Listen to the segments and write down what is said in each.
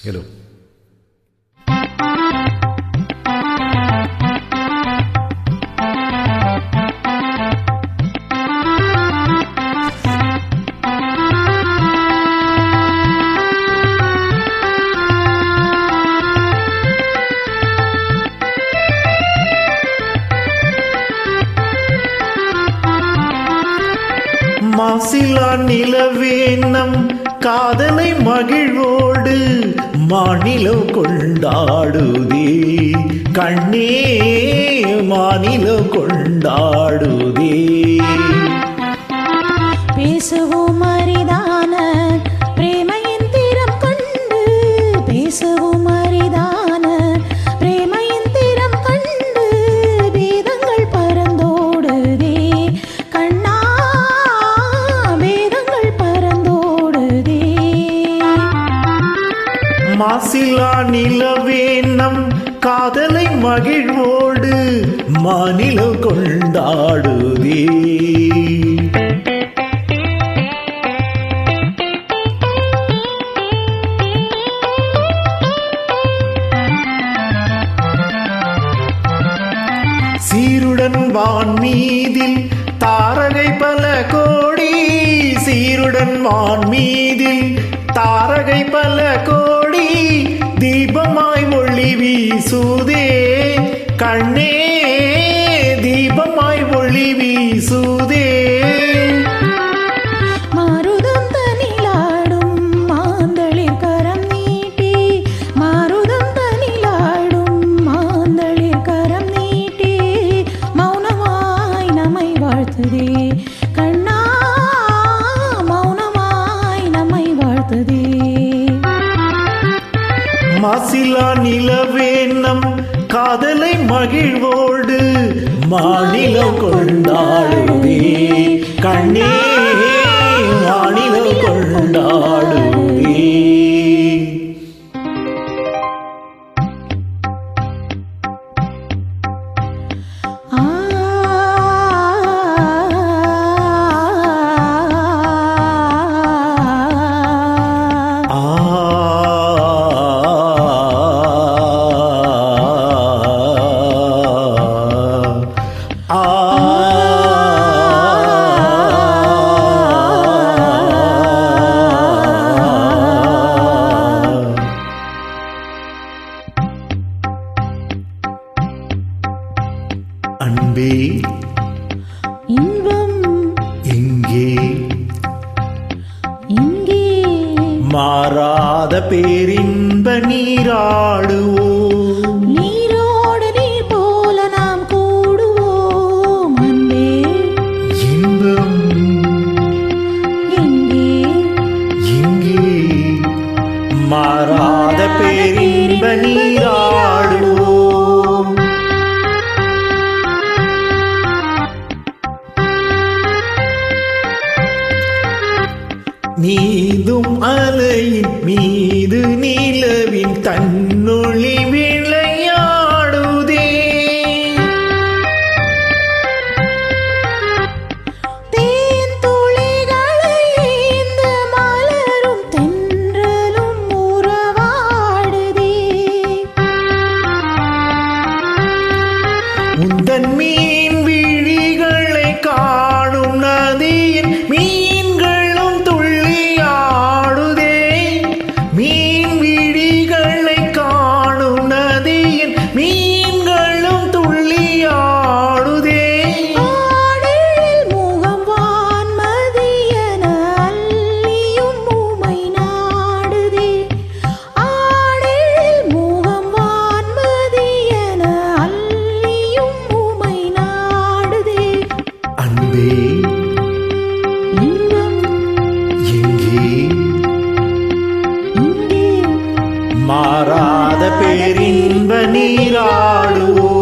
Hello. மாசிலா நிலவேனம் காதலை மகிழ்வோடு மாநிலம் கொண்டாடுதே கண்ணே மாநிலம் கொண்டாடுதே. பேசவும் அரிதான பிரேமையின் திறம் கண்டு பேசவும் அரிதான பிரேமையின் திறம் கண்டு வேதங்கள் பறந்தோடுதே கண்ணா வேதங்கள் பறந்தோடுதே. மாசிலா நிலவேனம் காதலை மகிழ்வோடு மாநிலம் கொண்டாடுதே. சீருடன் வான்மீதில் தாரகை பல கோடி சீருடன் வான்மீதில் தாரகை பல கோடி தீபமாய் ஒளி வீசுதே கண்ணே தீபமாய் ஒளி வீசுதே. மாருதம் தனிலாடும் மாந்தளிர் கரம் நீட்டி மாருதம் தனிலாடும் மாந்தளிர் கரம் நீட்டி மௌனமாய் நம்மை வாழ்த்துதே கண்ணா மௌனமாய் நம்மை வாழ்த்துதே. மாசிலா நிலவேனம் காதலை மகிழ்வோடு மாநிலம் கொண்டாடுதே கண்ணே மாநிலம் கொண்டாடுதே. அன்பே இன்பம் எங்கே இங்கே மாறாத பேரின்ப நீராடுவோம் நீரோடு நீர் போல நாம் கூடுவோம் அன்பே இன்பம் எங்கே எங்கே மாறாத பேரின்ப நீராடுவோம். நீதும் அலையின் மீது நிலவின் தன்னொளி விளையாடுதே தேன் துளிகளை இந்த மலரும் தென்றலும் உறவாடுதே உந்தன் மீன் விழிகளை காணும் நதியின் மீன்களும் துள்ளியாடுதே மீன் விழிகளை காணும் நதியின் மீன்களும் துள்ளியாடுதே. ஆடலில் முகம் வான்மதியென அள்ளியும் உமை நாடுதே ஆடலில் முகம் வான்மதியென அள்ளியும் உமை நாடுதே. அன்பே இன்பம் எங்கே இங்கே மாறாத பேரின்ப நீராடுவோம்.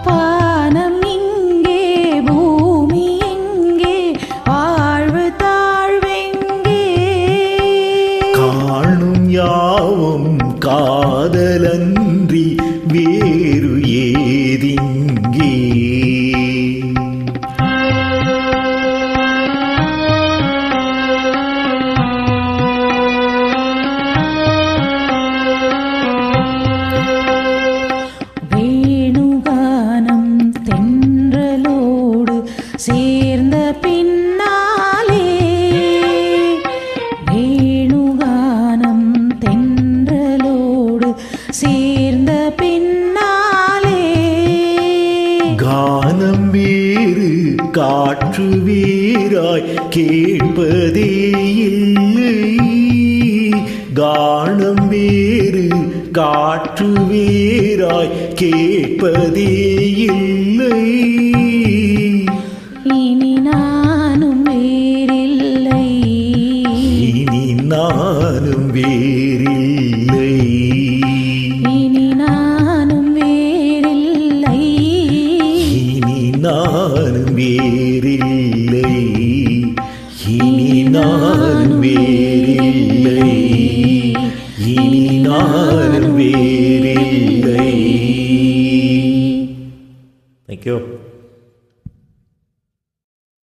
பானம் இங்கே பூமி எங்கே வாழ்வு தாழ்வெங்கே காணும் யாவும் காதலன்றி வேறு ஏதிங்கே. வேணுகானம் தென்றலோடு சேர்ந்த பின்னாலே, வேணுகானம் தென்றலோடு சேர்ந்த பின்னாலே, கானம் வேறு காற்று வேறாய் கேட்பதே இல்லை. கானம் வேறு காற்று வேறாய் கேட்பதே இல்லை. இனி நானும் வேறில்லை, இனி நானும் வேறில்லை. இனி நானும் வேறில்லை, இனி நானும் வேறில்லை. இனி நானும் வேறில்லை. இனி நானும் வேறில்லை. Thank you.